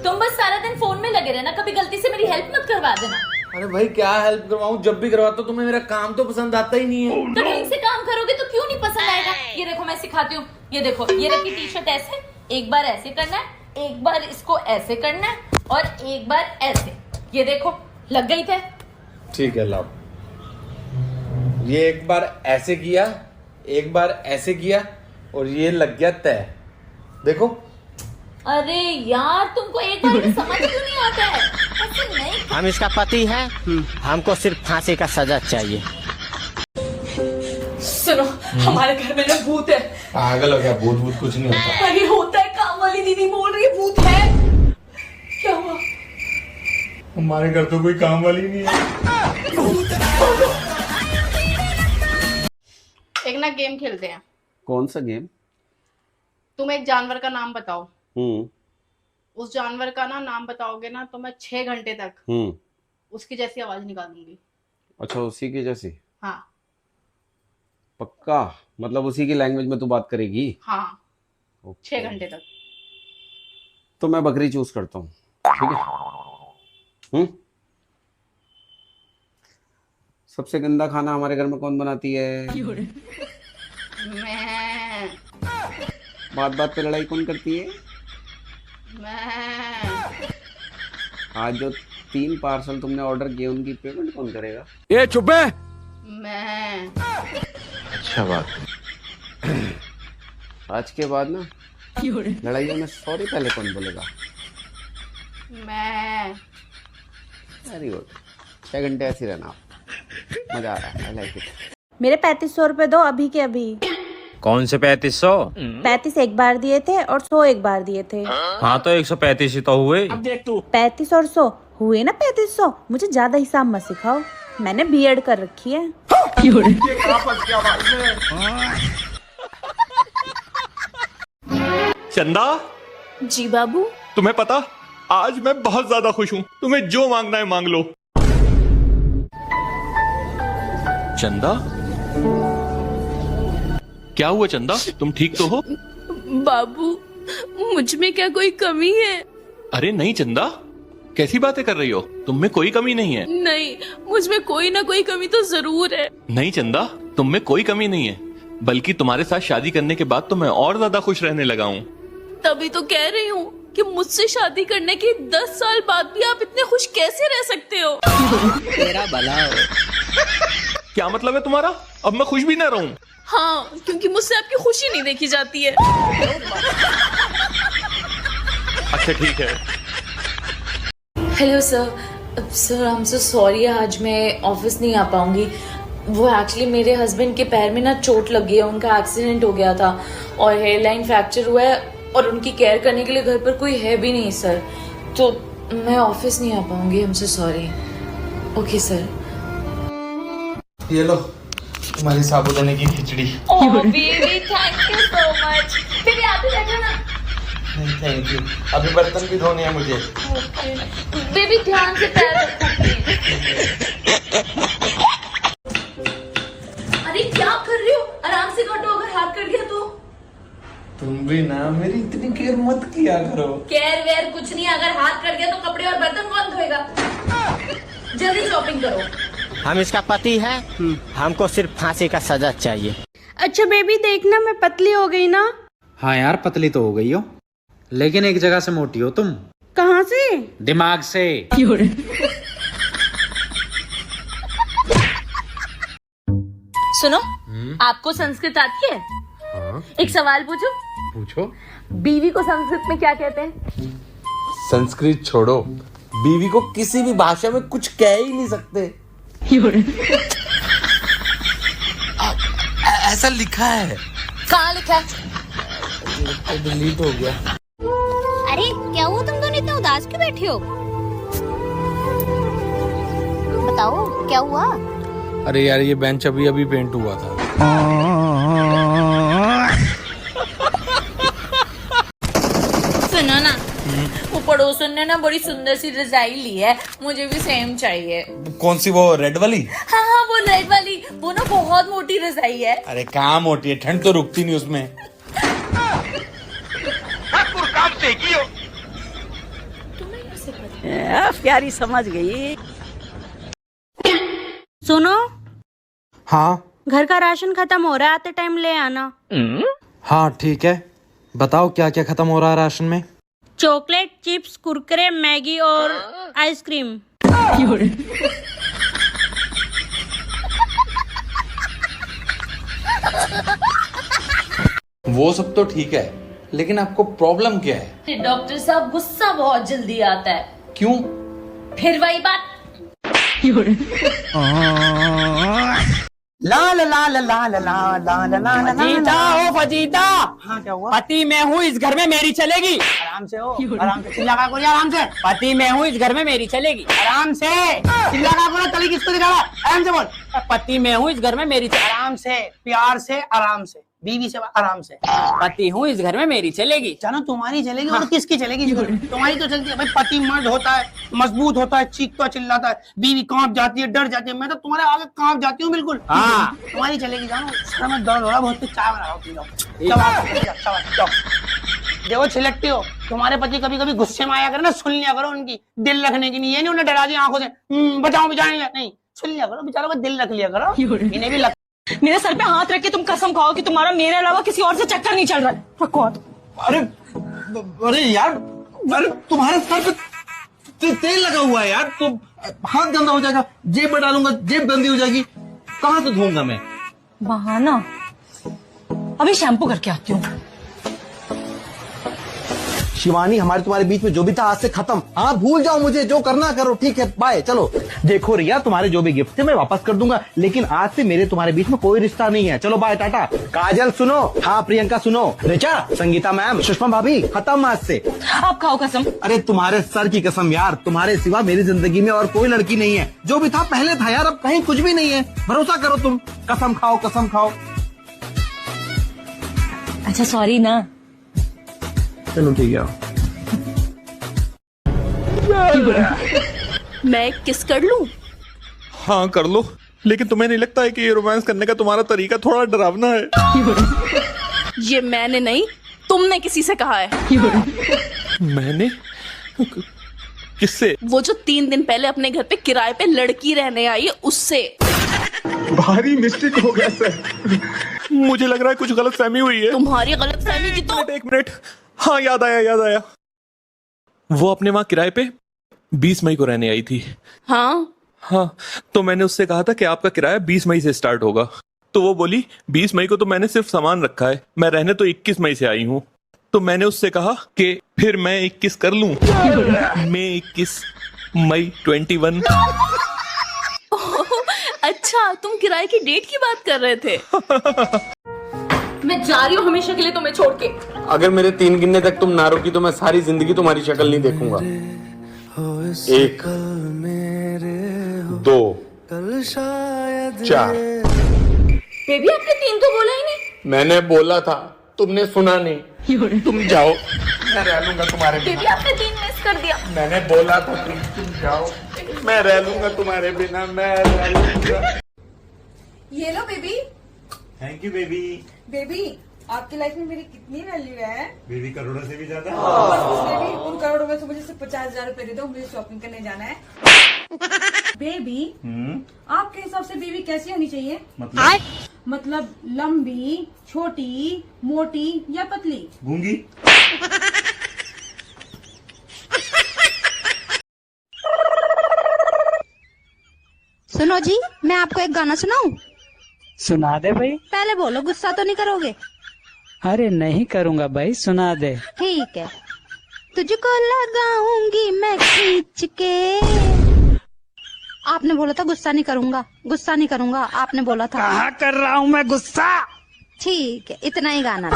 तुम बस सारा दिन फोन में लगे रहना, कभी गलती से मेरी हेल्प मत करवा देना। अरे भाई क्या हेल्प करवाऊं, जब भी करवाता हूं तुम्हें मेरा काम तो पसंद आता ही नहीं है। तो ढंग से काम करोगे तो क्यों नहीं पसंद आएगा। ये देखो मैं सिखाती हूँ, ये देखो ये रखी टी शर्ट ऐसे, एक बार ऐसे करना है, एक बार इसको ऐसे करना है और एक बार ऐसे। ये देखो लग गई थे। ठीक है लाओ, ये एक बार ऐसे किया, एक बार ऐसे किया और ये लग गया तय। देखो। अरे यार तुमको एक बार में समझ क्यों नहीं आता है। ऐसे नहीं। हम इसका पति है, हमको सिर्फ फांसी का सजा चाहिए। सुनो हमारे घर में ना भूत है। पागल हो गया, भूत भूत कुछ नहीं होता। अरे होता है, काम वाली दीदी बोल रही है भूत है। क्या हुआ? हमारे घर तो कोई काम वाली नहीं है। एक ना गेम खेलते हैं। कौन सा गेम? तुम एक जानवर का नाम बताओ। उस जानवर का ना नाम बताओगे ना तो मैं 6 घंटे तक उसकी जैसी आवाज निकालूंगी। अच्छा, उसी की जैसी? हाँ। पक्का? मतलब उसी की लैंग्वेज में तू बात करेगी? हाँ। ओके। 6 घंटे तक। तो मैं बकरी चूज करता हूँ, ठीक है? सबसे गंदा खाना हमारे घर में कौन बनाती है? मैं बात बात पे लड़ाई कौन करती है? मैं आज जो 3 पार्सल तुमने ऑर्डर किए उनकी पेमेंट कौन करेगा? ये चुप है। मैं अच्छा बात। आज के बाद ना लड़ाइयों में सॉरी पहले कौन बोलेगा? मैं वेरी गुड। 6 घंटे ऐसे रहना, मजा आ रहा है, आई लाइक इट। मेरे 3500 रुपए दो अभी के अभी। कौन से 3500? 35 एक बार दिए थे और 100 एक बार दिए थे। हाँ तो 135 ही तो हुए। 35 और 100 हुए ना 3500। मुझे ज्यादा हिसाब मत सिखाओ, मैंने बीएड कर रखी है। चंदा, जी बाबू। तुम्हें पता आज मैं बहुत ज्यादा खुश हूँ। तुम्हें जो मांगना है मांग लो। चंदा, क्या हुआ चंदा? तुम ठीक तो हो? बाबू मुझ में क्या कोई कमी है? अरे नहीं चंदा, कैसी बातें कर रही हो? तुम में कोई कमी नहीं है। नहीं, मुझ में कोई ना कोई कमी तो जरूर है। नहीं चंदा, तुम में कोई कमी नहीं है, बल्कि तुम्हारे साथ शादी करने के बाद तो मैं और ज्यादा खुश रहने लगा हूँ। तभी तो कह रही हूँ कि मुझसे शादी करने के 10 साल बाद भी आप इतने खुश कैसे रह सकते हो। तेरा भला हो। क्या मतलब है तुम्हारा? अब मैं खुश भी ना रहूं? हाँ, क्योंकि मुझसे आपकी खुशी नहीं देखी जाती है। अच्छा ठीक है। Hello sir. Sir I am so sorry, आज मैं ऑफिस नहीं आ पाऊंगी। वो एक्चुअली मेरे हस्बैंड के पैर में ना चोट लगी है, उनका एक्सीडेंट हो गया था और हेयरलाइन फ्रैक्चर हुआ है और उनकी केयर करने के लिए घर पर कोई है भी नहीं सर, तो मैं ऑफिस नहीं आ पाऊंगी। I am so sorry. Okay sir. ये लो तुम्हारी साबूदाने की खिचड़ी। Oh baby thank you so much. फिर आप ही बैठो ना। नहीं थैंक यू, अभी बर्तन भी धोने हैं मुझे। ओके बेबी, ध्यान से पैर रखो प्लीज। अरे क्या कर रही हो? आराम से काटो, अगर हाथ कर दिया तो। तुम भी ना मेरी इतनी केयर मत किया करो। केयर वेयर कुछ नहीं, अगर हाथ कट गया तो कपड़े और बर्तन कौन धोएगा। जल्दी शॉपिंग करो। हम इसका पति है, हमको सिर्फ फांसी का सजा चाहिए। अच्छा बेबी देखना मैं पतली हो गई ना। हाँ यार पतली तो हो गई हो, लेकिन एक जगह से मोटी हो तुम। कहाँ से? दिमाग से। सुनो, आपको संस्कृत आती है? हाँ। एक सवाल पूछो। पूछो। बीवी को संस्कृत में क्या कहते हैं? संस्कृत छोड़ो, बीवी को किसी भी भाषा में कुछ कह ही नहीं सकते। ऐसा लिखा है। कहाँ लिखा है? डिलीट हो गया। अरे क्या हुआ, तुम दोनों इतने उदास क्यों बैठे हो? बताओ क्या हुआ? अरे यार ये बेंच अभी अभी पेंट हुआ था। सुनो ना, वो पड़ोसन ने ना बड़ी सुंदर सी रजाई ली है, मुझे भी सेम चाहिए। कौन सी, वो रेड वाली? हाँ हाँ वो रेड वाली, वो ना बहुत मोटी रजाई है। अरे कहाँ मोटी है, ठंड तो रुकती नहीं उसमें। कैसे करें? प्यारी समझ गई। सुनो, हाँ घर का राशन खत्म हो रहा है, आते टाइम ले आना। हाँ ठीक है, बताओ क्या क्या खत्म हो रहा है राशन में। चॉकलेट, चिप्स, कुरकुरे, मैगी और आइसक्रीम। वो सब तो ठीक है, लेकिन आपको प्रॉब्लम क्या है? डॉक्टर साहब, गुस्सा बहुत जल्दी आता है। क्यों? फिर वही बात। लाल लाल लाल लाल लाल लाल फजीता हो फजीता। हाँ क्या हुआ? पति मैं हूँ इस घर में मेरी चलेगी। आराम से हो, आराम से चिल्ला का बोलिए, आराम से। पति मैं हूँ इस घर में मेरी चलेगी। आराम से चिल्ला का बोला, तली किसको दिखा रहा है? आराम से बोल। पति मैं हूँ इस घर में मेरी, आराम से, प्यार से, आराम से, बीवी से आराम से। पति हूँ इस घर में मेरी चलेगी। चलो तुम्हारी चलेगी और किसकी चलेगी? तुम्हारी तो चलती है भाई। पति मर्द होता है, मजबूत होता है, चीखता चिल्लाता है। बीवी कांप जाती है, डर जाती है। मैं तो तुम्हारे आगे कांप जाती हूँ बिल्कुल। हाँ तुम्हारी चलेगी। जानो सर में दर्द हो रहा बहुत, चाय बना रहा हूँ। देखो छिलकती हो, तुम्हारे पति कभी कभी गुस्से में आया करे ना, सुन लिया करो उनकी, दिल रखने की नहीं है। नहीं उन्हें डरा दिया आंखों से, बचाओ बचाने नहीं, सुन लिया करो, बेचारों का दिल रख लिया करो। इन्हें भी मेरे सर पे हाथ रख के तुम कसम खाओ कि तुम्हारा मेरे अलावा किसी और से चक्कर नहीं चल रहा है। रखो हाथ। अरे यार, अरे तुम्हारे सर पे तेल लगा हुआ है यार, तो हाथ गंदा हो जाएगा। जेब में डालूंगा, जेब गंदी हो जाएगी, कहाँ से धोऊंगा मैं? बहाना, अभी शैम्पू करके आती हूँ। शिवानी, हमारे तुम्हारे बीच में जो भी था आज से खत्म। हाँ भूल जाओ मुझे, जो करना करो, ठीक है, बाय। चलो देखो रिया, तुम्हारे जो भी गिफ्ट थे मैं वापस कर दूंगा, लेकिन आज से मेरे तुम्हारे बीच में कोई रिश्ता नहीं है। चलो बाय, टाटा। काजल सुनो, हाँ प्रियंका सुनो, ऋचा, संगीता मैम, सुषमा भाभी, खत्म आज से। आप खाओ कसम। अरे तुम्हारे सर की कसम यार, तुम्हारे सिवा मेरी जिंदगी में और कोई लड़की नहीं है। जो भी था पहले था यार, अब कहीं कुछ भी नहीं है। भरोसा करो तुम, कसम खाओ, कसम खाओ। अच्छा सॉरी ना। चलो ठीक है। मैं किस कर लूं? हाँ कर लो, लेकिन तुम्हें नहीं लगता है कि ये रोमांस करने का तुम्हारा तरीका थोड़ा डरावना है? ये मैंने नहीं, तुमने किसी से कहा है। मैंने? किससे? वो जो 3 दिन पहले अपने घर पे किराए पे लड़की रहने आई है, उससे। भारी मिस्टेक हो गया सर। मुझे लग रहा है कुछ गलत फहमी हुई है। तुम्हारी गलत फहमी की तो। एक मिनट, हाँ याद आया। वो अपने वहां किराए पे 20 मई को रहने आई थी। हाँ, तो मैंने उससे कहा था कि आपका किराया 20 मई से स्टार्ट होगा। तो वो बोली 20 मई को तो मैंने सिर्फ सामान रखा है, मैं रहने तो 21 मई से आई हूँ। तो मैंने उससे कहा कि फिर मैं 21 कर लूं। मैं 21 मई 21। अच्छा, तुम किराए की डेट की बात कर रहे थे। मैं जा रही हूँ हमेशा के लिए तुम्हें छोड़ के। अगर मेरे 3 गिनने तक तुम ना रुकी तो मैं सारी जिंदगी तुम्हारी शक्ल नहीं देखूंगा। 1 2 4। बेबी, आपने 3 तो बोला ही नहीं। मैंने बोला था, तुमने सुना नहीं। तुम जाओ, मैं रह लूंगा तुम्हारे बिना। बेबी, आपने 3 मिस कर दिया। मैंने बोला था तुम जाओ, मैं रह लूंगा तुम्हारे बिना, मैं रह लूंगा। ये लो baby. Thank you baby. Baby, आपकी लाइफ में मेरी कितनी वैल्यू है? बेबी करोड़ों से भी ज्यादा। बेबी, उन करोड़ों में से मुझे सिर्फ 50,000 रुपए दे दो, मुझे शॉपिंग करने जाना है। बेबी, आपके हिसाब से बेबी कैसी होनी चाहिए? मतलब लंबी, छोटी, मोटी या पतली? गूंगी। सुनो जी, मैं आपको एक गाना सुनाऊं? सुना दे भाई। पहले बोलो, गुस्सा तो नहीं करोगे? अरे नहीं करूँगा भाई, सुना दे। ठीक है। तुझको लगाऊंगी मैं खींच के। आपने बोला था गुस्सा नहीं करूंगा, गुस्सा नहीं करूंगा, आपने बोला था। कहाँ कर रहा हूँ मैं गुस्सा? ठीक है, इतना ही गाना।